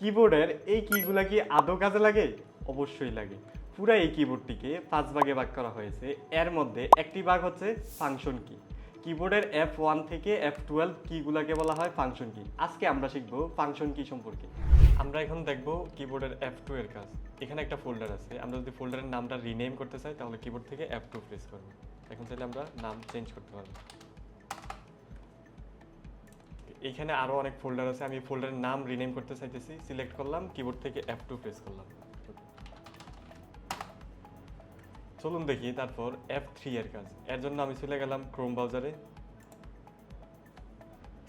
কিবোর্ডের এই কিগুলা কি আদৌ কাজে লাগে? অবশ্যই লাগে। পুরা এই কিবোর্ডটিকে 5 ভাগে ভাগ করা হয়েছে। এর মধ্যে একটি ভাগ হচ্ছে ফাংশন কি। কিবোর্ডের F1 থেকে F12 কিগুলাকে বলা হয় ফাংশন কি। আজকে আমরা শিখব ফাংশন কি সম্পর্কে। আমরা এখন দেখব কিবোর্ডের F2 এর কাজ। এখানে একটা ফোল্ডার আছে। আমরা যদি ফোল্ডারের নামটা রিনেম করতে চাই তাহলে কিবোর্ড থেকে F2 প্রেস করব। এখন চাইলে আমরা নাম চেঞ্জ করতে পারবো। এখানে আরো অনেক ফোল্ডার আছে, আমি ফোল্ডারের নাম রিনেম করতে চাইতেছি। সিলেক্ট করলাম, কিবোর্ড থেকে F2 প্রেস করলাম। চলুন দেখি তারপর F3 এর কাজ। এর জন্য আমি চলে গেলাম ক্রোম ব্রাউজারে,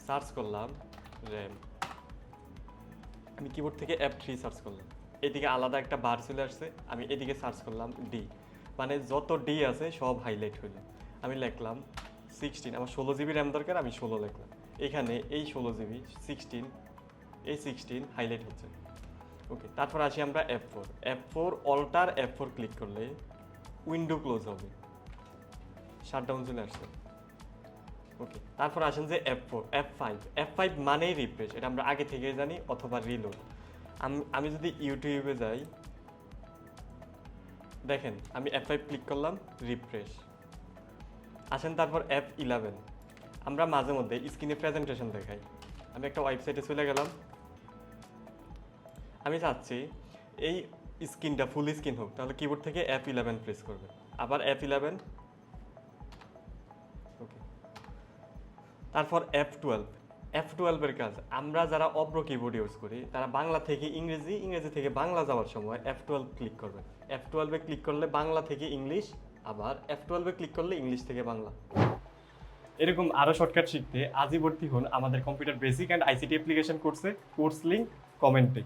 সার্চ করলাম র্যাম। আমি কিবোর্ড থেকে F3 সার্চ করলাম, এদিকে আলাদা একটা বার চলে আসছে। আমি এদিকে সার্চ করলাম ডি, মানে যত ডি আছে সব হাইলাইট হইলো। আমি লিখলাম 16, আমার 16 জিবি র্যাম দরকার, আমি 16 লিখলাম। এখানে এই 16 জিবি 16, এই 16 হাইলাইট হচ্ছে। ওকে, তারপর আসি আমরা F4 অল্টার F4 ক্লিক করলে উইন্ডো ক্লোজ হবে, শাটডাউন চলে আসছে। ওকে, তারপর আসেন যে F5 মানেই রিফ্রেশ, এটা আমরা আগে থেকেই জানি, অথবা রিলোড। আমি যদি ইউটিউবে যাই, দেখেন আমি F5 ক্লিক করলাম, রিফ্রেশ। আসেন তারপর F11, আমরা মাঝে মধ্যে স্ক্রিনে প্রেজেন্টেশন দেখাই। আমি একটা ওয়েবসাইটে চলে গেলাম, আমি চাচ্ছি এই স্ক্রিনটা ফুল স্ক্রিন হোক, তাহলে কিবোর্ড থেকে F11 প্রেস করবে, আবার F11। ওকে, তারপর F12 এর কাজ। আমরা যারা অব্র কিবোর্ড ইউজ করি তারা বাংলা থেকে ইংরেজি, ইংরেজি থেকে বাংলা যাওয়ার সময় F12 ক্লিক করবে। F12 এ ক্লিক করলে বাংলা থেকে ইংলিশ, আবার F12 এ ক্লিক করলে ইংলিশ থেকে বাংলা। এরকম আরো শর্টকাট শিখতে আজই ভর্তি হন আমাদের computer basic and ICT application কোর্সে। কোর্স লিংক কমেন্টে।